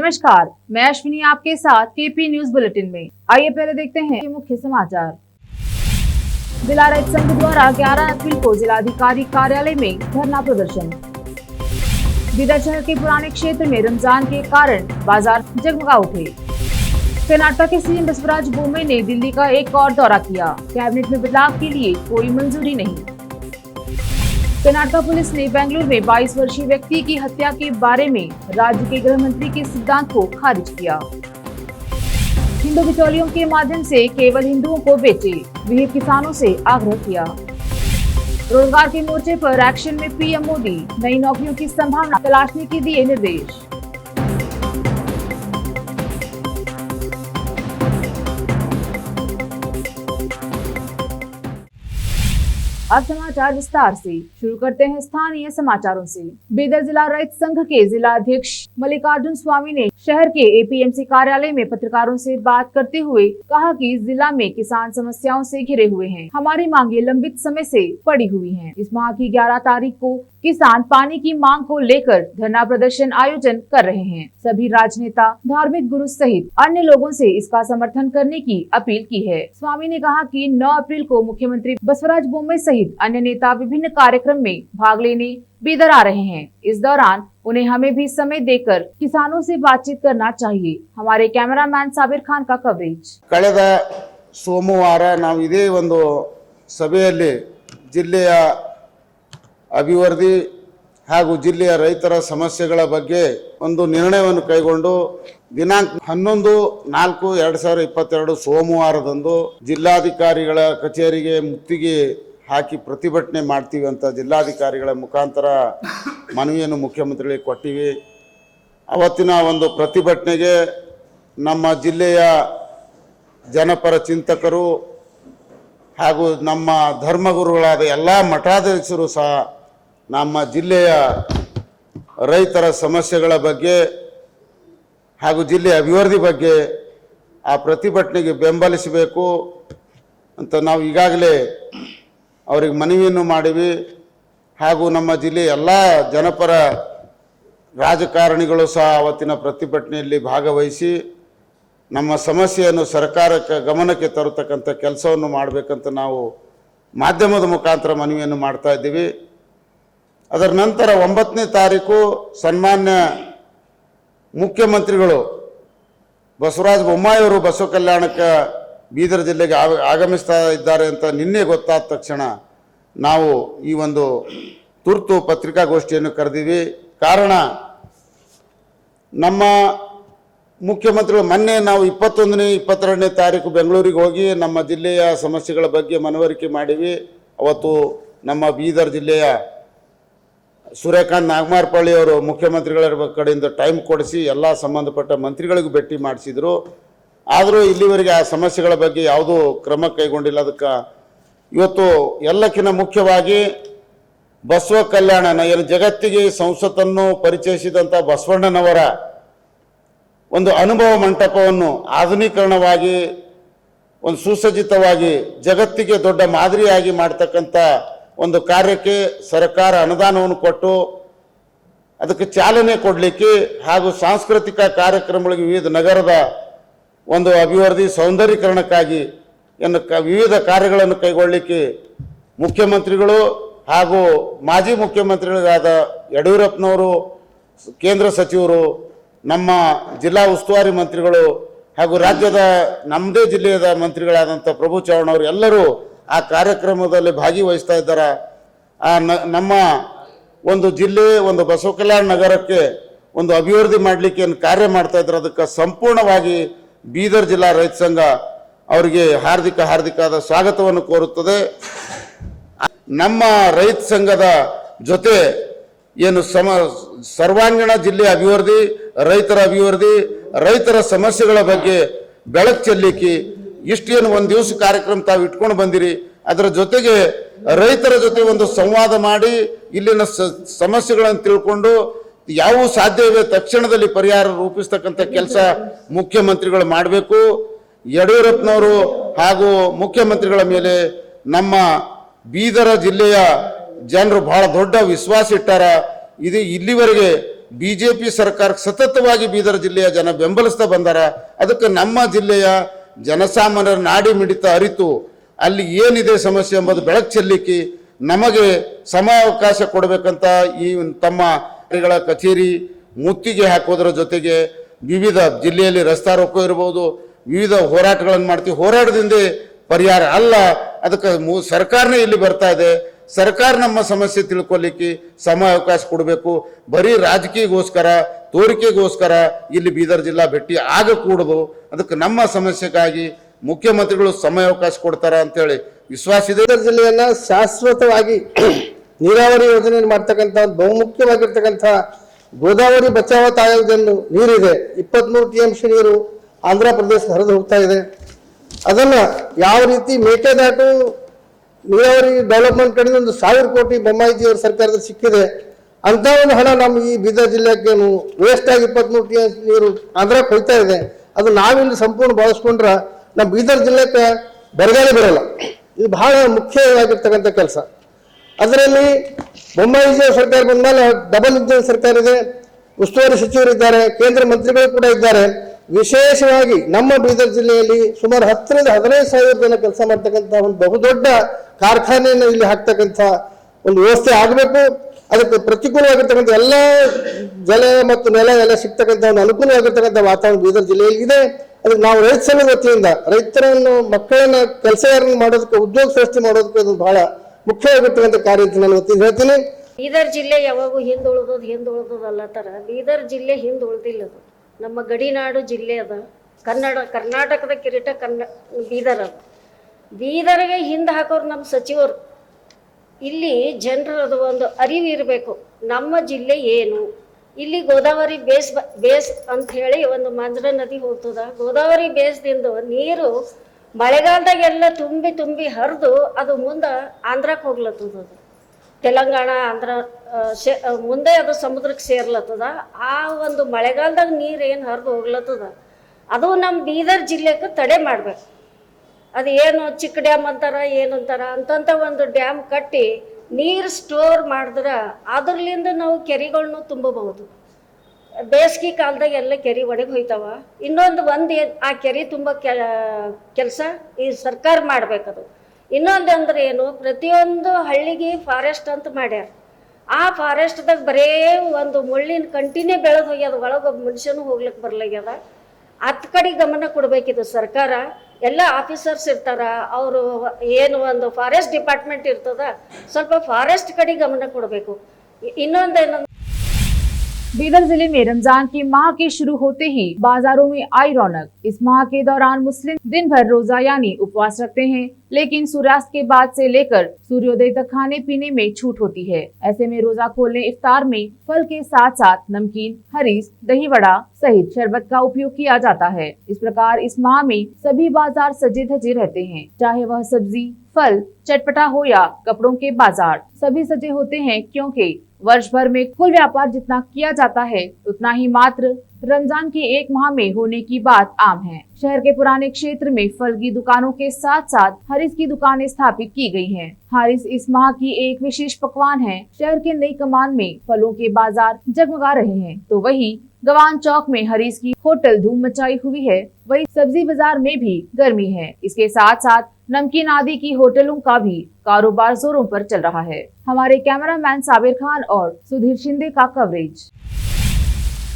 नमस्कार, मैं अश्विनी आपके साथ केपी न्यूज बुलेटिन में। आइए पहले देखते हैं मुख्य समाचार। जिला रैत संघ द्वारा 11 अप्रैल को जिलाधिकारी कार्यालय में धरना प्रदर्शन। बीदर शहर के पुराने क्षेत्र में रमजान के कारण बाजार जगमगा उठे। कर्नाटक के सीएम बसवराज बोम्मई ने दिल्ली का एक और दौरा किया। कैबिनेट में बदलाव के लिए कोई मंजूरी नहीं। कर्नाटक पुलिस ने बेंगलुरु में 22 वर्षीय व्यक्ति की हत्या के बारे में राज्य के गृह मंत्री के सिद्धांत को खारिज किया। हिंदू बिचौलियों के माध्यम से केवल हिंदुओं को बेचे, विहिप किसानों से आग्रह किया। रोजगार के मोर्चे पर एक्शन में पीएम मोदी, नई नौकरियों की संभावना तलाशने के दिए निर्देश। अब समाचार विस्तार से शुरू करते हैं स्थानीय समाचारों से। बीदर जिला रैत संघ के जिला अध्यक्ष मल्लिकार्जुन स्वामी ने शहर के एपीएमसी कार्यालय में पत्रकारों से बात करते हुए कहा कि जिला में किसान समस्याओं से घिरे हुए हैं। हमारी मांगे लंबित समय से पड़ी हुई हैं। इस माह की 11 तारीख को किसान पानी की मांग को लेकर धरना प्रदर्शन आयोजन कर रहे हैं। सभी राजनेता, धार्मिक गुरु सहित अन्य लोगों से इसका समर्थन करने की अपील की है। स्वामी ने कहा कि 9 अप्रैल को मुख्यमंत्री बसवराज बोम्मई सहित अन्य नेता विभिन्न कार्यक्रम में भाग लेने बीदर आ रहे हैं। इस दौरान उन्हें हमें भी समय देकर किसानों से बातचीत करना चाहिए। हमारे कैमरामैन साबिर खान का कवरेज। ಕಳೆದ ಸೋಮವಾರ ನಾವು ಇದೇ ಒಂದು ಸಭೆಯಲ್ಲಿ ಜಿಲ್ಲೆಯ ಅಭಿವೃದ್ಧಿ ಹಾಗೂ ಜಿಲ್ಲೆಯ ರೈತರ ಸಮಸ್ಯೆಗಳ ಬಗ್ಗೆ ಒಂದು ನಿರ್ಣಯವನ್ನು ಕೈಗೊಂಡು ದಿನಾಂಕ 11/4/2022 ಸೋಮವಾರದಂದು ಜಿಲ್ಲಾಧಿಕಾರಿಗಳ ಕಚೇರಿಗೆ ಮುತ್ತಿಗೆ ಹಾಕಿ ಪ್ರತಿಭಟನೆ ಮಾಡ್ತೀವಿ ಅಂತ ಜಿಲ್ಲಾಧಿಕಾರಿಗಳ ಮುಖಾಂತರ ಮನವಿಯನ್ನು ಮುಖ್ಯಮಂತ್ರಿಗಳಿಗೆ ಕೊಟ್ಟಿವಿ। ಅವತ್ತಿನ ಒಂದು ಪ್ರತಿಭಟನೆಗೆ ನಮ್ಮ ಜಿಲ್ಲೆಯ ಜನಪರ ಚಿಂತಕರು ಹಾಗೂ ನಮ್ಮ ಧರ್ಮಗುರುಗಳಾದ ಎಲ್ಲ ಮಠಾಧೀಶರು ಸಹ ನಮ್ಮ ಜಿಲ್ಲೆಯ ರೈತರ ಸಮಸ್ಯೆಗಳ ಬಗ್ಗೆ ಹಾಗೂ ಜಿಲ್ಲೆಯ ಅಭಿವೃದ್ಧಿ ಬಗ್ಗೆ ಆ ಪ್ರತಿಭಟನೆಗೆ ಬೆಂಬಲಿಸಬೇಕು ಅಂತ ನಾವು ಈಗಾಗಲೇ ಅವರಿಗೆ ಮನವಿಯನ್ನು ಮಾಡಿವಿ। ಹಾಗೂ ನಮ್ಮ ಜಿಲ್ಲೆಯ ಎಲ್ಲ ಜನಪರ ರಾಜಕಾರಣಿಗಳು ಸಹ ಅವತ್ತಿನ ಪ್ರತಿಭಟನೆಯಲ್ಲಿ ಭಾಗವಹಿಸಿ ನಮ್ಮ ಸಮಸ್ಯೆಯನ್ನು ಸರ್ಕಾರಕ್ಕೆ ಗಮನಕ್ಕೆ ತರತಕ್ಕಂಥ ಕೆಲಸವನ್ನು ಮಾಡಬೇಕಂತ ನಾವು ಮಾಧ್ಯಮದ ಮುಖಾಂತರ ಮನವಿಯನ್ನು ಮಾಡ್ತಾ ಇದ್ದೀವಿ। ಅದರ ನಂತರ 9ನೇ ತಾರೀಕು ಸನ್ಮಾನ್ಯ ಮುಖ್ಯಮಂತ್ರಿಗಳು ಬಸವರಾಜ ಬೊಮ್ಮಾಯಿ ಅವರು ಬಸವ ಕಲ್ಯಾಣಕ್ಕೆ ಬೀದರ್ ಜಿಲ್ಲೆಗೆ ಆಗಮಿಸ್ತಾ ಇದ್ದಾರೆ ಅಂತ ನಿನ್ನೆ ಗೊತ್ತಾದ ತಕ್ಷಣ ನಾವು ಈ ಒಂದು ತುರ್ತು ಪತ್ರಿಕಾಗೋಷ್ಠಿಯನ್ನು ಕರೆದಿವಿ। ಕಾರಣ ನಮ್ಮ ಮುಖ್ಯಮಂತ್ರಿಗಳು ಮೊನ್ನೆ ನಾವು 21ನೇ 22ನೇ ತಾರೀಕು ಬೆಂಗಳೂರಿಗೆ ಹೋಗಿ ನಮ್ಮ ಜಿಲ್ಲೆಯ ಸಮಸ್ಯೆಗಳ ಬಗ್ಗೆ ಮನವರಿಕೆ ಮಾಡಿವಿ। ಅವತ್ತು ನಮ್ಮ ಬೀದರ್ ಜಿಲ್ಲೆಯ ಸೂರ್ಯಕಾಂತ್ ನಾಗಮಾರಪಳ್ಳಿ ಅವರು ಮುಖ್ಯಮಂತ್ರಿಗಳ ಕಡೆಯಿಂದ ಟೈಮ್ ಕೊಡಿಸಿ ಎಲ್ಲ ಸಂಬಂಧಪಟ್ಟ ಮಂತ್ರಿಗಳಿಗೂ ಭೇಟಿ ಮಾಡಿಸಿದರು। ಆದರೂ ಇಲ್ಲಿವರೆಗೆ ಆ ಸಮಸ್ಯೆಗಳ ಬಗ್ಗೆ ಯಾವುದೂ ಕ್ರಮ ಕೈಗೊಂಡಿಲ್ಲ। ಅದಕ್ಕೆ ಇವತ್ತು ಎಲ್ಲಕ್ಕಿಂತ ಮುಖ್ಯವಾಗಿ ಬಸವ ಕಲ್ಯಾಣ ಏನು ಜಗತ್ತಿಗೆ ಸಂಸತ್ತನ್ನು ಪರಿಚಯಿಸಿದಂಥ ಬಸವಣ್ಣನವರ ಒಂದು ಅನುಭವ ಮಂಟಪವನ್ನು ಆಧುನೀಕರಣವಾಗಿ ಒಂದು ಸುಸಜ್ಜಿತವಾಗಿ ಜಗತ್ತಿಗೆ ದೊಡ್ಡ ಮಾದರಿಯಾಗಿ ಮಾಡ್ತಕ್ಕಂಥ ಒಂದು ಕಾರ್ಯಕ್ಕೆ ಸರ್ಕಾರ ಅನುದಾನವನ್ನು ಕೊಟ್ಟು ಅದಕ್ಕೆ ಚಾಲನೆ ಕೊಡಲಿಕ್ಕೆ ಹಾಗೂ ಸಾಂಸ್ಕೃತಿಕ ಕಾರ್ಯಕ್ರಮಗಳಿಗೆ ವಿವಿಧ ನಗರದ ಒಂದು ಅಭಿವೃದ್ಧಿ ಸೌಂದರ್ಯೀಕರಣಕ್ಕಾಗಿ ವಿವಿಧ ಕಾರ್ಯಗಳನ್ನು ಕೈಗೊಳ್ಳಲಿಕ್ಕೆ ಮುಖ್ಯಮಂತ್ರಿಗಳು ಹಾಗೂ ಮಾಜಿ ಮುಖ್ಯಮಂತ್ರಿಗಳಾದ ಯಡಿಯೂರಪ್ಪನವರು, ಕೇಂದ್ರ ಸಚಿವರು, ನಮ್ಮ ಜಿಲ್ಲಾ ಉಸ್ತುವಾರಿ ಮಂತ್ರಿಗಳು ಹಾಗೂ ರಾಜ್ಯದ ನಮ್ಮದೇ ಜಿಲ್ಲೆಯ ಮಂತ್ರಿಗಳಾದಂಥ ಪ್ರಭು ಚವ್ಹಾಣ್ ಅವರು ಎಲ್ಲರೂ ಆ ಕಾರ್ಯಕ್ರಮದಲ್ಲಿ ಭಾಗವಹಿಸ್ತಾ ಇದ್ದಾರೆ। ನಮ್ಮ ಒಂದು ಜಿಲ್ಲೆ ಒಂದು ಬಸವ ಕಲ್ಯಾಣ ನಗರಕ್ಕೆ ಒಂದು ಅಭಿವೃದ್ಧಿ ಮಾಡಲಿಕ್ಕೆ ಏನು ಕಾರ್ಯ ಮಾಡ್ತಾ ಇದ್ದಾರೆ ಅದಕ್ಕೆ ಸಂಪೂರ್ಣವಾಗಿ ಬೀದರ್ ಜಿಲ್ಲಾ ರೈತ ಸಂಘ ಅವರಿಗೆ ಹಾರ್ದಿಕವಾದ ಸ್ವಾಗತವನ್ನು ಕೋರುತ್ತದೆ। ನಮ್ಮ ರೈತ ಸಂಘದ ಜೊತೆ ಏನು ಸರ್ವಾಂಗೀಣ ಜಿಲ್ಲೆಯ ಅಭಿವೃದ್ಧಿ, ರೈತರ ಸಮಸ್ಯೆಗಳ ಬಗ್ಗೆ ಬೆಳಕು ಚೆಲ್ಲಲಿಕ್ಕೆ ಇಷ್ಟೇನು ಒಂದು ದಿವಸ ಕಾರ್ಯಕ್ರಮ ತಾವು ಇಟ್ಕೊಂಡು ಬಂದಿರಿ। ಅದರ ಜೊತೆಗೆ ರೈತರ ಜೊತೆ ಒಂದು ಸಂವಾದ ಮಾಡಿ ಇಲ್ಲಿನ ಸಮಸ್ಯೆಗಳನ್ನು ತಿಳ್ಕೊಂಡು ಯಾವ ಸಾಧ್ಯವಿದೆ ತಕ್ಷಣದಲ್ಲಿ ಪರಿಹಾರ ರೂಪಿಸ್ತಕ್ಕಂಥ ಕೆಲಸ ಮುಖ್ಯಮಂತ್ರಿಗಳು ಮಾಡಬೇಕು। ಯಡಿಯೂರಪ್ಪನವರು ಹಾಗೂ ಮುಖ್ಯಮಂತ್ರಿಗಳ ಮೇಲೆ ನಮ್ಮ ಬೀದರ ಜಿಲ್ಲೆಯ ಜನರು ಬಹಳ ದೊಡ್ಡ ವಿಶ್ವಾಸ ಇಟ್ಟಾರ। ಇದು ಇಲ್ಲಿವರೆಗೆ ಬಿಜೆಪಿ ಸರ್ಕಾರಕ್ಕೆ ಸತತವಾಗಿ ಬೀದರ್ ಜಿಲ್ಲೆಯ ಜನ ಬೆಂಬಲಿಸ್ತಾ ಬಂದಾರ. ಅದಕ್ಕೆ ನಮ್ಮ ಜಿಲ್ಲೆಯ ಜನಸಾಮಾನ್ಯರ ನಾಡಿ ಮಿಡಿತ ಅರಿತು ಅಲ್ಲಿ ಏನಿದೆ ಸಮಸ್ಯೆ ಎಂಬುದು ಬೆಳಕು ಚೆಲ್ಲಿಕ್ಕೆ ನಮಗೆ ಸಮಯಾವಕಾಶ ಕೊಡಬೇಕಂತ ಈ ತಮ್ಮ ಕಚೇರಿ ಮುತ್ತಿಗೆ ಹಾಕೋದ್ರ ಜೊತೆಗೆ ವಿವಿಧ ಜಿಲ್ಲೆಯಲ್ಲಿ ರಸ್ತಾ ರೋಕೋ ಇರ್ಬೋದು, ವಿವಿಧ ಹೋರಾಟಗಳನ್ನು ಮಾಡ್ತೀವಿ. ಹೋರಾಟದಿಂದ ಪರಿಹಾರ ಅಲ್ಲ, ಅದಕ್ಕೆ ಸರ್ಕಾರನೇ ಇಲ್ಲಿ ಬರ್ತಾ ಇದೆ. ಸರ್ಕಾರ ನಮ್ಮ ಸಮಸ್ಯೆ ತಿಳ್ಕೊಲಿಕ್ಕೆ ಸಮಯಾವಕಾಶ ಕೊಡಬೇಕು. ಬರೀ ರಾಜಕೀಯಗೋಸ್ಕರ ತೋರಿಕೆಗೋಸ್ಕರ ಇಲ್ಲಿ ಬೀದರ್ ಜಿಲ್ಲಾ ಭೇಟಿ ಆಗಕೂಡದು. ಅದಕ್ಕೆ ನಮ್ಮ ಸಮಸ್ಯೆಗಾಗಿ ಮುಖ್ಯಮಂತ್ರಿಗಳು ಸಮಯಾವಕಾಶ ಕೊಡ್ತಾರ ಅಂತೇಳಿ ವಿಶ್ವಾಸ ಇದೆ. ಬೀದರ್ ಜಿಲ್ಲೆಯನ್ನ ಶಾಶ್ವತವಾಗಿ ನೀರಾವರಿ ಯೋಜನೆ ಮಾಡ್ತಕ್ಕಂಥ ಬಹುಮುಖ್ಯವಾಗಿರ್ತಕ್ಕಂಥ ಗೋದಾವರಿ ಬಚಾವ ತಾಯದಲ್ಲಿ ನೀರಿದೆ, 23 TMC ನೀರು ಆಂಧ್ರ ಪ್ರದೇಶ ಹರಿದು ಹೋಗ್ತಾ ಇದೆ. ಅದನ್ನ ಯಾವ ರೀತಿ ಮೇಕೆದಾಟು ನೀರಾವರಿ ಡೆವಲಪ್ಮೆಂಟ್ ಕಡೆಯಿಂದ 1000 ಕೋಟಿ ಬೊಮ್ಮಾಯಿಜಿಯವರ ಸರ್ಕಾರದಲ್ಲಿ ಸಿಕ್ಕಿದೆ ಅಂತ ಒಂದು ಹಣ ನಮ್ಮ ಈ ಬೀದರ್ ಜಿಲ್ಲೆಗೆ ವೇಸ್ಟ್ ಆಗಿ 23 TMC ನೀರು ಆಂಧ್ರಕ್ಕೆ ಹೋಗ್ತಾ ಇದೆ. ಅದು ನಾವಿಲ್ಲಿ ಸಂಪೂರ್ಣ ಬಳಸ್ಕೊಂಡ್ರ ನಮ್ಮ ಬೀದರ್ ಜಿಲ್ಲೆಗೆ ಬರಗಾಲ ಬರಲ್ಲ. ಇದು ಬಹಳ ಮುಖ್ಯವಾಗಿರ್ತಕ್ಕಂಥ ಕೆಲಸ. ಅದರಲ್ಲಿ ಬೊಮ್ಮಾಯಿಜಿಯವರ ಸರ್ಕಾರ ಬಂದ್ಮೇಲೆ ಡಬಲ್ ಇಂಜಿನ್ ಸರ್ಕಾರ ಇದೆ, ಉಸ್ತುವಾರಿ ಸಚಿವರಿದ್ದಾರೆ, ಕೇಂದ್ರ ಮಂತ್ರಿಗಳು ಕೂಡ ಇದ್ದಾರೆ. ವಿಶೇಷವಾಗಿ ನಮ್ಮ ಬೀದರ್ ಜಿಲ್ಲೆಯಲ್ಲಿ ಸುಮಾರು 10 ರಿಂದ 15 ಸಾವಿರ ಜನ ಕೆಲಸ ಮಾಡ್ತಕ್ಕಂಥ ಒಂದು ಬಹುದೊಡ್ಡ ಕಾರ್ಖಾನೆಯನ್ನು ಇಲ್ಲಿ ಹಾಕ್ತಕ್ಕಂಥ ಒಂದು ವ್ಯವಸ್ಥೆ ಆಗಬೇಕು. ಅದಕ್ಕೆ ಪ್ರತಿಕೂಲವಾಗಿರ್ತಕ್ಕಂಥ ಎಲ್ಲ ಜಲ ಮತ್ತು ನೆಲ ಎಲ್ಲ ಸಿಗ್ತಕ್ಕಂಥ ಒಂದು ಅನುಕೂಲವಾಗಿರ್ತಕ್ಕಂಥ ವಾತಾವರಣ ಬೀದರ್ ಜಿಲ್ಲೆಯಲ್ಲಿ ಇದೆ. ಅದಕ್ಕೆ ನಾವು ರೈತ ಸಂಘದ ವತಿಯಿಂದ ರೈತರನ್ನು ಮಕ್ಕಳನ್ನ ಕೆಲಸಗಾರರನ್ನು ಮಾಡೋದಕ್ಕೆ ಉದ್ಯೋಗ ಸೃಷ್ಟಿ ಮಾಡೋದಕ್ಕೆ ಅದು ಬಹಳ ಮುಖ್ಯವಾಗಿರ್ತಕ್ಕಂಥ ಕಾರ್ಯ ಅಂತ ನಾನು ವತಿಯಿಂದ ಹೇಳ್ತೀನಿ. ಬೀದರ್ ಜಿಲ್ಲೆ ಯಾವಾಗೂ ಹಿಂದುಳಿದಲ್ಲ ತರ ಬೀದರ್ ಜಿಲ್ಲೆ ಹಿಂದುಳಿದಿಲ್ಲದು. ನಮ್ಮ ಗಡಿನಾಡು ಜಿಲ್ಲೆ ಅದ, ಕರ್ನಾಟಕದ ಕಿರೀಟ ಬೀದರ್ ಅದ. ಬೀದರ್ಗೆ ಹಿಂದೆ ಹಾಕೋರು ನಮ್ಮ ಸಚಿವರು. ಇಲ್ಲಿ ಜನರದು ಒಂದು ಅರಿವು ಇರಬೇಕು, ನಮ್ಮ ಜಿಲ್ಲೆ ಏನು. ಇಲ್ಲಿ ಗೋದಾವರಿ ಬೇಸ್ ಅಂತ ಹೇಳಿ ಒಂದು ಮಂಜರ ನದಿ ಹೋಗ್ತದ. ಗೋದಾವರಿ ಬೇಸ್ದಿಂದ ನೀರು ಮಳೆಗಾಲದಾಗೆಲ್ಲ ತುಂಬಿ ಹರಿದು ಅದು ಮುಂದೆ ಆಂಧ್ರಕ್ಕೆ ಹೋಗ್ಲತ್ತದ. ಅದು ತೆಲಂಗಾಣ ಆಂಧ್ರ ಮುಂದೆ ಅದು ಸಮುದ್ರಕ್ಕೆ ಸೇರ್ಲತ್ತದ. ಆ ಒಂದು ಮಳೆಗಾಲದಾಗ ನೀರು ಏನು ಹರಿದು ಹೋಗ್ಲತ್ತದ ಅದು ನಮ್ಮ ಬೀದರ್ ಜಿಲ್ಲೆಗೆ ತಡೆ ಮಾಡ್ಬೇಕು. ಅದು ಏನು ಚಿಕ್ಕ ಡ್ಯಾಮ್ ಅಂತಾರ ಏನು ಅಂತಾರ ಅಂತಂತ ಒಂದು ಡ್ಯಾಮ್ ಕಟ್ಟಿ ನೀರು ಸ್ಟೋರ್ ಮಾಡಿದ್ರೆ ಅದ್ರಲಿಂದ ನಾವು ಕೆರೆಗಳ್ನು ತುಂಬಬಹುದು. ಬೇಸಿಗೆ ಕಾಲದಾಗ ಎಲ್ಲ ಕೆರೆ ಒಡೆಗೆ ಹೋಯ್ತಾವ. ಇನ್ನೊಂದು ಆ ಕೆರೆ ತುಂಬ ಕೆಲಸ ಈ ಸರ್ಕಾರ ಮಾಡ್ಬೇಕದು. ಇನ್ನೊಂದು ಅಂದ್ರೆ ಏನು, ಪ್ರತಿಯೊಂದು ಹಳ್ಳಿಗೆ ಫಾರೆಸ್ಟ್ ಅಂತ ಮಾಡ್ಯಾರ. ಆ ಫಾರೆಸ್ಟ್ದಾಗ ಬರೇ ಒಂದು ಮುಳ್ಳಿನ ಕಂಟಿನ್ಯೂ ಬೆಳೆದು ಹೋಗ್ಯದ, ಒಳಗೆ ಮನುಷ್ಯನೂ ಹೋಗ್ಲಿಕ್ಕೆ ಬರ್ಲಾಗ್ಯದ. ಹತ್ತು ಕಡೆ ಗಮನ ಕೊಡಬೇಕಿದು ಸರ್ಕಾರ. ಎಲ್ಲ ಆಫೀಸರ್ಸ್ ಇರ್ತಾರ, ಅವರು ಏನು ಒಂದು ಫಾರೆಸ್ಟ್ ಡಿಪಾರ್ಟ್ಮೆಂಟ್ ಇರ್ತದ, ಸ್ವಲ್ಪ ಫಾರೆಸ್ಟ್ ಕಡೆ ಗಮನ ಕೊಡಬೇಕು. ಇನ್ನೊಂದೇನು, बीदर जिले में रमजान के माह के शुरू होते ही बाजारों में आई रौनक। इस माह के दौरान मुस्लिम दिन भर रोजा यानी उपवास रखते हैं, लेकिन सूर्यास्त के बाद से लेकर सूर्योदय तक खाने पीने में छूट होती है। ऐसे में रोजा खोलने इफ्तार में फल के साथ साथ नमकीन, हरीस, दही वड़ा सहित शरबत का उपयोग किया जाता है। इस प्रकार इस माह में सभी बाजार सजे धजे रहते हैं, चाहे वह सब्जी, फल, चटपटा हो या कपड़ों के बाजार, सभी सजे होते हैं, क्योंकि वर्ष भर में कुल व्यापार जितना किया जाता है उतना ही मात्र रमजान के एक माह में होने की बात आम है। शहर के पुराने क्षेत्र में फल की दुकानों के साथ साथ हरीस की दुकानें स्थापित की गई हैं। हरीस इस माह की एक विशेष पकवान है। शहर के नई कमान में फलों के बाजार जगमगा रहे हैं, तो वही गवान चौक में हरीस की होटल धूम मचाई हुई है। वही सब्जी बाजार में भी गर्मी है। इसके साथ साथ नमकीन आदि की होटलों का भी कारोबार जोरों पर चल रहा है। हमारे कैमरामैन साबिर खान और सुधीर शिंदे का कवरेज।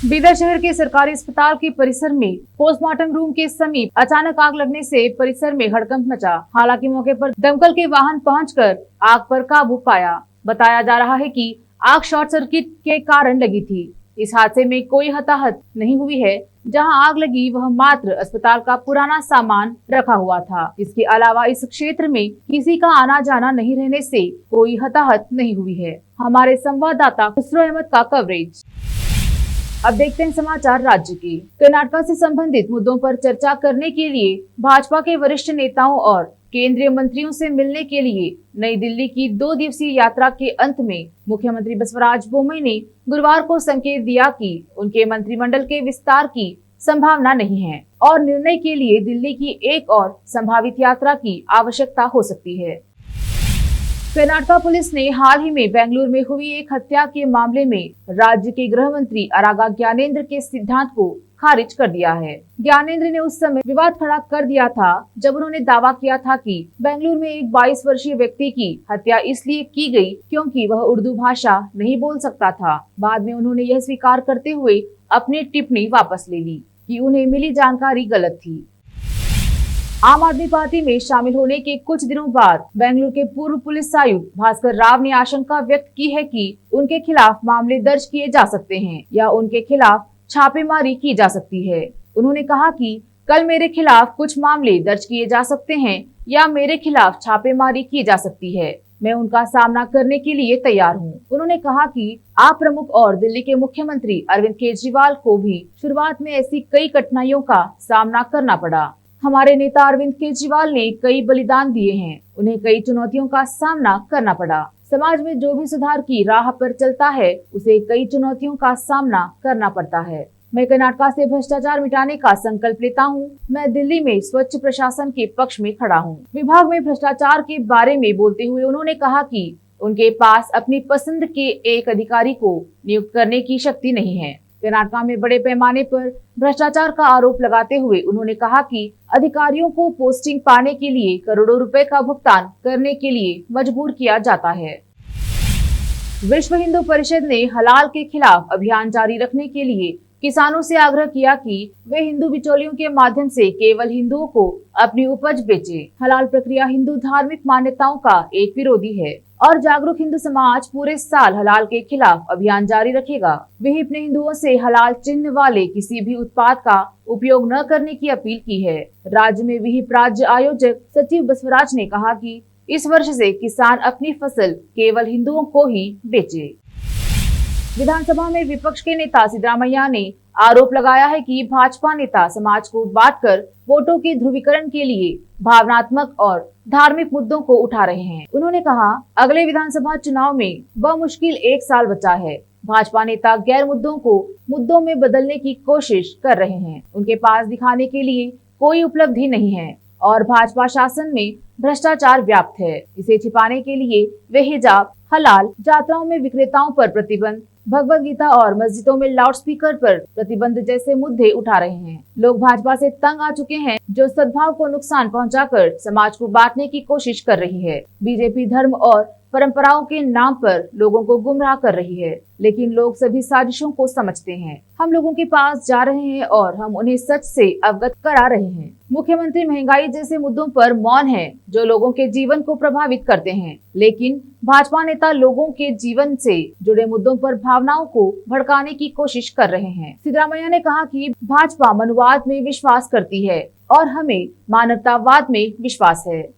बीदर शहर के सरकारी अस्पताल के परिसर में पोस्टमार्टम रूम के समीप अचानक आग लगने से परिसर में हड़कंप मचा। हालांकि मौके पर दमकल के वाहन पहुंचकर आग पर काबू पाया। बताया जा रहा है कि आग शॉर्ट सर्किट के कारण लगी थी। इस हादसे में कोई हताहत नहीं हुई है। जहां आग लगी वह मात्र अस्पताल का पुराना सामान रखा हुआ था। इसके अलावा इस क्षेत्र में किसी का आना जाना नहीं रहने से कोई हताहत नहीं हुई है। हमारे संवाददाता खुसरो अहमद का कवरेज। अब देखते हैं समाचार राज्य के। कर्नाटक से संबंधित मुद्दों पर चर्चा करने के लिए भाजपा के वरिष्ठ नेताओं और केंद्रीय मंत्रियों से मिलने के लिए नई दिल्ली की 2 दिवसीय यात्रा के अंत में मुख्यमंत्री बसवराज बोम्मई ने गुरुवार को संकेत दिया कि उनके मंत्रिमंडल के विस्तार की संभावना नहीं है और निर्णय के लिए दिल्ली की एक और संभावित यात्रा की आवश्यकता हो सकती है। कर्नाटक पुलिस ने हाल ही में बेंगलुरु में हुई एक हत्या के मामले में राज्य के गृह मंत्री अरागा ज्ञानेंद्र के सिद्धांत को खारिज कर दिया है। ज्ञानेंद्र ने उस समय विवाद खड़ा कर दिया था जब उन्होंने दावा किया था कि बेंगलुरु में एक 22 वर्षीय व्यक्ति की हत्या इसलिए की गई क्योंकि वह उर्दू भाषा नहीं बोल सकता था। बाद में उन्होंने यह स्वीकार करते हुए अपनी टिप्पणी वापस ले ली कि उन्हें मिली जानकारी गलत थी। आम आदमी पार्टी में शामिल होने के कुछ दिनों बाद बेंगलुरु के पूर्व पुलिस आयुक्त भास्कर राव ने आशंका व्यक्त की है कि उनके खिलाफ मामले दर्ज किए जा सकते हैं या उनके खिलाफ छापेमारी की जा सकती है। उन्होंने कहा कि कल मेरे खिलाफ कुछ मामले दर्ज किए जा सकते हैं या मेरे खिलाफ छापेमारी की जा सकती है। मैं उनका सामना करने के लिए तैयार हूं। उन्होंने कहा कि आप प्रमुख और दिल्ली के मुख्यमंत्री अरविंद केजरीवाल को भी शुरुआत में ऐसी कई कठिनाइयों का सामना करना पड़ा। हमारे नेता अरविंद केजरीवाल ने कई बलिदान दिए हैं, उन्हें कई चुनौतियों का सामना करना पड़ा। समाज में जो भी सुधार की राह पर चलता है उसे कई चुनौतियों का सामना करना पड़ता है। मैं कर्नाटक से भ्रष्टाचार मिटाने का संकल्प लेता हूं। मैं दिल्ली में स्वच्छ प्रशासन के पक्ष में खड़ा हूं। विभाग में भ्रष्टाचार के बारे में बोलते हुए उन्होंने कहा कि उनके पास अपनी पसंद के एक अधिकारी को नियुक्त करने की शक्ति नहीं है। कर्नाटक में बड़े पैमाने पर भ्रष्टाचार का आरोप लगाते हुए उन्होंने कहा कि अधिकारियों को पोस्टिंग पाने के लिए करोड़ों रुपए का भुगतान करने के लिए मजबूर किया जाता है। विश्व हिंदू परिषद ने हलाल के खिलाफ अभियान जारी रखने के लिए किसानों से आग्रह किया कि वे हिंदू बिचौलियों के माध्यम से केवल हिंदुओं को अपनी उपज बेचे। हलाल प्रक्रिया हिंदू धार्मिक मान्यताओं का एक विरोधी है और जागरूक हिंदू समाज पूरे साल हलाल के खिलाफ अभियान जारी रखेगा। विहिप ने हिंदुओं से हलाल चिन्ह वाले किसी भी उत्पाद का उपयोग न करने की अपील की है। राज्य में विहिप राज्य आयोजक सचिव बसवराज ने कहा कि इस वर्ष से किसान अपनी फसल केवल हिंदुओं को ही बेचे। विधानसभा में विपक्ष के नेता सिद्धरामैया ने आरोप लगाया है कि भाजपा नेता समाज को बांटकर वोटों के ध्रुवीकरण के लिए भावनात्मक और धार्मिक मुद्दों को उठा रहे हैं। उन्होंने कहा, अगले विधानसभा चुनाव में बमुश्किल 1 साल बचा है। भाजपा नेता गैर मुद्दों को मुद्दों में बदलने की कोशिश कर रहे हैं। उनके पास दिखाने के लिए कोई उपलब्धि नहीं है और भाजपा शासन में भ्रष्टाचार व्याप्त है। इसे छिपाने के लिए वे हिजाब, हलाल, यात्राओं में विक्रेताओं पर प्रतिबंध, भगवत गीता और मस्जिदों में लाउडस्पीकर पर प्रतिबंध जैसे मुद्दे उठा रहे हैं। लोग भाजपा से तंग आ चुके हैं जो सद्भाव को नुकसान पहुंचाकर समाज को बांटने की कोशिश कर रही है। बीजेपी धर्म और परंपराओं के नाम पर लोगों को गुमराह कर रही है, लेकिन लोग सभी साजिशों को समझते हैं। हम लोगों के पास जा रहे हैं और हम उन्हें सच से अवगत करा रहे हैं। मुख्यमंत्री महंगाई जैसे मुद्दों पर मौन है जो लोगों के जीवन को प्रभावित करते हैं, लेकिन भाजपा नेता लोगों के जीवन से जुड़े मुद्दों पर भावनाओं को भड़काने की कोशिश कर रहे हैं। सिद्धरामैया ने कहा कि भाजपा मनुवाद में विश्वास करती है और हमें मानवतावाद में विश्वास है।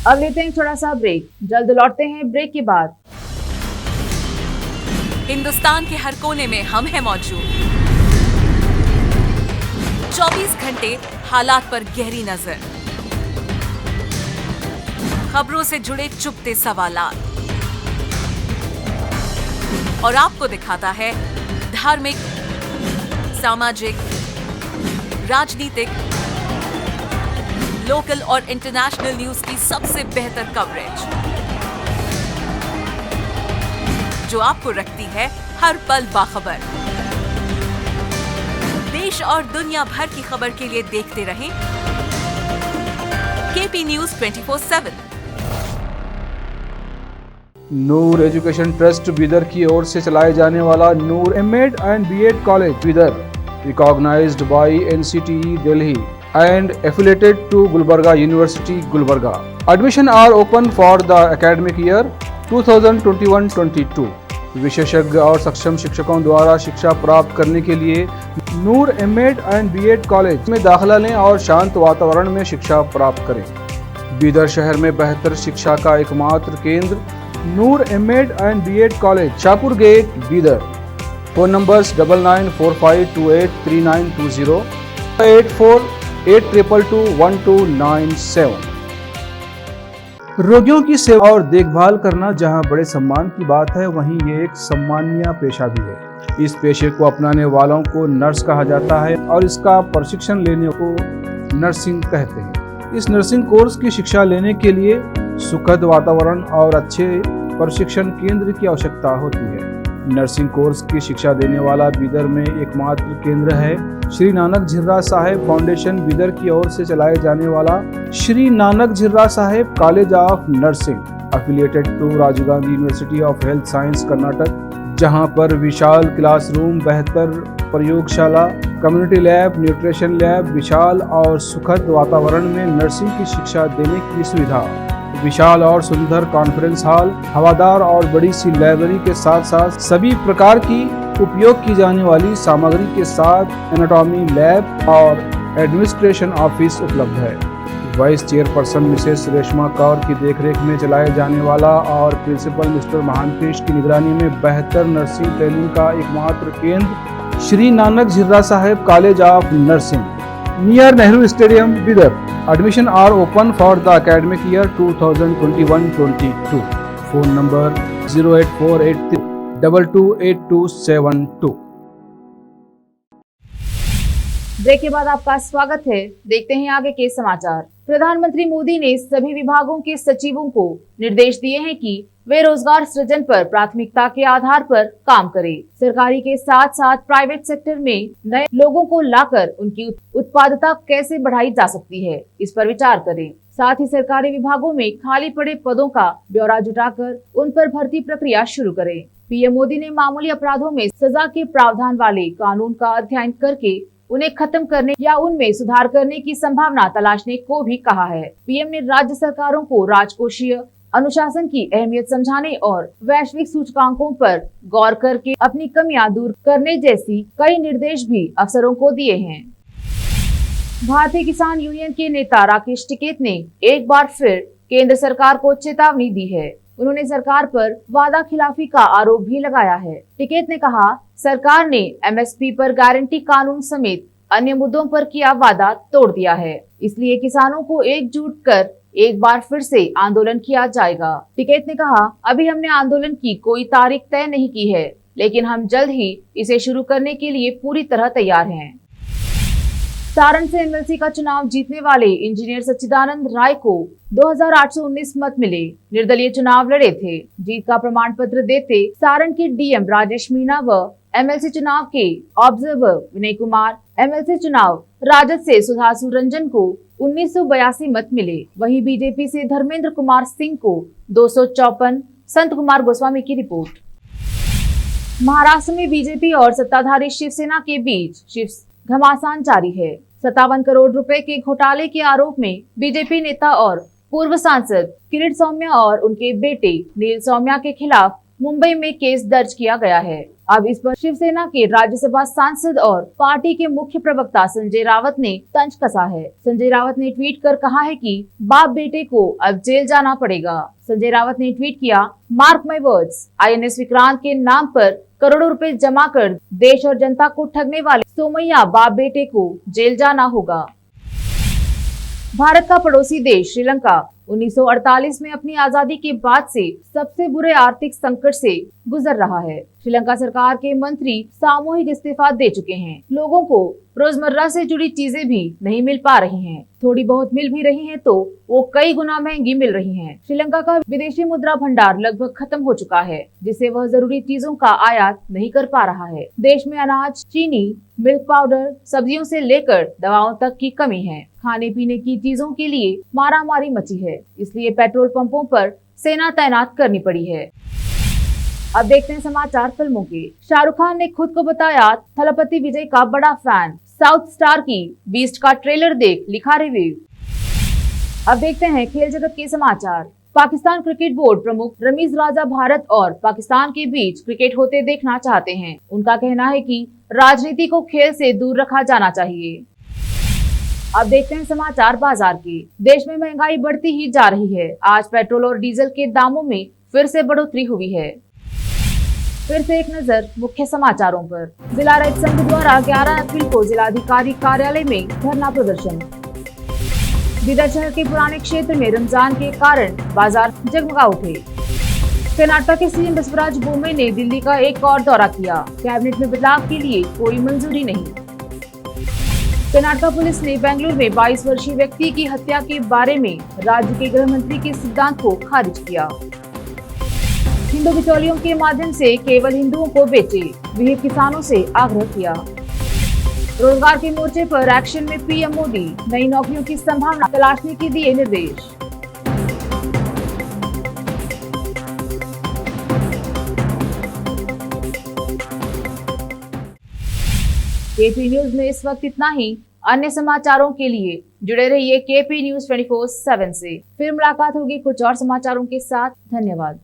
अब लेते हैं थोड़ा सा ब्रेक, जल्द लौटते हैं ब्रेक के बाद। हिंदुस्तान के हर कोने में हम हैं मौजूद। 24 घंटे हालात पर गहरी नजर, खबरों से जुड़े चुपते सवालात और आपको दिखाता है धार्मिक, सामाजिक, राजनीतिक, लोकल और इंटरनेशनल न्यूज की सबसे बेहतर कवरेज जो आपको रखती है हर पल बाखबर। देश और दुनिया भर की खबर के लिए देखते रहें KP News 24/7। Noor education trust Bidar की ओर से चलाए जाने वाला Noor MEd and BEd college Bidar, recognised by NCTE Delhi and affiliated to Gulbarga University, Gulbarga. Admission are open for the academic year 2021-22. विशेषज्ञ और सक्षम शिक्षकों द्वारा शिक्षा प्राप्त करने के लिए नूर एमएड एंड बीएड कॉलेज में दाखिला लें और शांत वातावरण में शिक्षा प्राप्त करें। बीदर शहर में बेहतर शिक्षा का एकमात्र केंद्र Noor MEd and BEd college, Shahpur gate, Bidar. Phone numbers 9945283920, 8482221297। रोगियों की सेवा और देखभाल करना जहां बड़े सम्मान की बात है, वहीं ये एक सम्मानीय पेशा भी है। इस पेशे को अपनाने वालों को नर्स कहा जाता है और इसका प्रशिक्षण लेने को नर्सिंग कहते हैं। इस नर्सिंग कोर्स की शिक्षा लेने के लिए सुखद वातावरण और अच्छे प्रशिक्षण केंद्र की आवश्यकता होती है। नर्सिंग कोर्स की शिक्षा देने वाला बीदर में एकमात्र केंद्र है। श्री नानक झिर्रा साहेब फाउंडेशन बीदर की ओर से चलाए जाने वाला Shri Nanak Jhirra Sahib college of nursing affiliated to Rajiv Gandhi university of health science Karnataka, जहां पर विशाल क्लासरूम, बेहतर प्रयोगशाला, कम्युनिटी लैब, न्यूट्रिशन लैब, विशाल और सुखद वातावरण में नर्सिंग की शिक्षा देने की सुविधा, विशाल और सुंदर कॉन्फ्रेंस हॉल, हवादार और बड़ी सी लाइब्रेरी के साथ साथ सभी प्रकार की उपयोग की जाने वाली सामग्री के साथ एनाटॉमी लैब और एडमिनिस्ट्रेशन ऑफिस उपलब्ध है। Vice chairperson Mrs Reshma Kaur की देखरेख में चलाए जाने वाला और प्रिंसिपल मिस्टर महांतेश की निगरानी में बेहतर नर्सिंग ट्रेनिंग का एकमात्र केंद्र Shri Nanak Jhirra Sahib college of nursing near Nehru stadium Bidar. Admission are open for the academic year 2021-22. Phone number 08483228272. Break के बाद आपका स्वागत है। देखते हैं आगे के समाचार। प्रधानमंत्री मोदी ने सभी विभागों के सचिवों को निर्देश दिए हैं कि वे रोजगार सृजन पर प्राथमिकता के आधार पर काम करें। सरकारी के साथ साथ प्राइवेट सेक्टर में नए लोगों को लाकर उनकी उत्पादकता कैसे बढ़ाई जा सकती है, इस पर विचार करें। साथ ही सरकारी विभागों में खाली पड़े पदों का ब्यौरा जुटाकर उन पर भर्ती प्रक्रिया शुरू करें। पीएम मोदी ने मामूली अपराधों में सजा के प्रावधान वाले कानून का अध्ययन करके उन्हें खत्म करने या उनमें सुधार करने की संभावना तलाशने को भी कहा है। पीएम ने राज्य सरकारों को राजकोषीय अनुशासन की अहमियत समझाने और वैश्विक सूचकांकों पर गौर करके अपनी कमियां दूर करने जैसी कई निर्देश भी अफसरों को दिए हैं। भारतीय किसान यूनियन के नेता राकेश टिकैत ने एक बार फिर केंद्र सरकार को चेतावनी दी है। उन्होंने सरकार पर वादा खिलाफी का आरोप भी लगाया है। टिकैत ने कहा, सरकार ने एमएसपी पर गारंटी कानून समेत अन्य मुद्दों पर किया वादा तोड़ दिया है, इसलिए किसानों को एकजुट कर एक बार फिर से आंदोलन किया जाएगा। टिकैत ने कहा, अभी हमने आंदोलन की कोई तारीख तय नहीं की है, लेकिन हम जल्द ही इसे शुरू करने के लिए पूरी तरह तैयार हैं। सारण से एमएलसी का चुनाव जीतने वाले इंजीनियर सच्चिदानंद राय को 2819 मत मिले। निर्दलीय चुनाव लड़े थे। जीत का प्रमाण पत्र देते सारण के डीएम राजेश मीणा व एमएलसी चुनाव के ऑब्जर्वर विनय कुमार, एमएलसी चुनाव राजद से सुधांशु रंजन को 1982 मत मिले। वहीं बीजेपी से धर्मेंद्र कुमार सिंह को 254। संत कुमार गोस्वामी की रिपोर्ट। महाराष्ट्र में बीजेपी और सत्ताधारी शिवसेना के बीच घमासान जारी है। 57 करोड़ रुपए के घोटाले के आरोप में बीजेपी नेता और पूर्व सांसद किरीट सौम्या और उनके बेटे नील सौम्या के खिलाफ मुंबई में केस दर्ज किया गया है। अब इस पर शिवसेना के राज्यसभा सांसद और पार्टी के मुख्य प्रवक्ता संजय रावत ने तंज कसा है। संजय रावत ने ट्वीट कर कहा है कि बाप बेटे को अब जेल जाना पड़ेगा। संजय रावत ने ट्वीट किया, mark my words, INS Vikrant के नाम पर करोड़ों रुपए जमा कर देश और जनता को ठगने वाले सोमैया बाप बेटे को जेल जाना होगा। भारत का पड़ोसी देश श्रीलंका 1948 में अपनी आजादी के बाद से सबसे बुरे आर्थिक संकट से गुजर रहा है। श्रीलंका सरकार के मंत्री सामूहिक इस्तीफा दे चुके हैं। लोगों को रोजमर्रा से जुड़ी चीजें भी नहीं मिल पा रही हैं। थोड़ी बहुत मिल भी रही हैं तो वो कई गुना महंगी मिल रही हैं। श्रीलंका का विदेशी मुद्रा भंडार लगभग खत्म हो चुका है, जिससे वह जरूरी चीजों का आयात नहीं कर पा रहा है। देश में अनाज, चीनी, मिल्क पाउडर, सब्जियों से लेकर दवाओं तक की कमी है। खाने पीने की चीजों के लिए मारामारी मची है, इसलिए पेट्रोल पंपों पर सेना तैनात करनी पड़ी है। अब देखते हैं समाचार फिल्मों के। शाहरुख खान ने खुद को बताया थलपति विजय का बड़ा फैन। साउथ स्टार की बीस्ट का ट्रेलर देख लिखा रिव्यू। अब देखते हैं खेल जगत के समाचार। पाकिस्तान क्रिकेट बोर्ड प्रमुख रमीज राजा भारत और पाकिस्तान के बीच क्रिकेट होते देखना चाहते हैं। उनका कहना है कि राजनीति को खेल से दूर रखा जाना चाहिए। अब देखते हैं समाचार बाजार के। देश में महंगाई बढ़ती ही जा रही है। आज पेट्रोल और डीजल के दामों में फिर से बढ़ोतरी हुई है। फिर से एक नजर मुख्य समाचारों पर। जिला रैत संघ द्वारा 11 अप्रैल को जिलाधिकारी कार्यालय में धरना प्रदर्शन। बीदर शहर के पुराने क्षेत्र में रमजान के कारण बाजार जगमगा उठे। कर्नाटक के सीएम बसवराज बोम्मई ने दिल्ली का एक और दौरा किया। कैबिनेट में बदलाव के लिए कोई मंजूरी नहीं। कर्नाटक पुलिस ने बेंगलुरु में 22 वर्षीय व्यक्ति की हत्या के बारे में राज्य के गृह मंत्री के सिद्धांत को खारिज किया। हिंदू बिचौलियों के माध्यम से केवल हिंदुओं को बेचे, विहिप किसानों से आग्रह किया। रोजगार के मोर्चे पर एक्शन में पीएम मोदी, नई नौकरियों की संभावना तलाशने के दिए निर्देश। केपी न्यूज में इस वक्त इतना ही। अन्य समाचारों के लिए जुड़े रहिए केपी न्यूज 24/7 से। फिर मुलाकात होगी कुछ और समाचारों के साथ। धन्यवाद।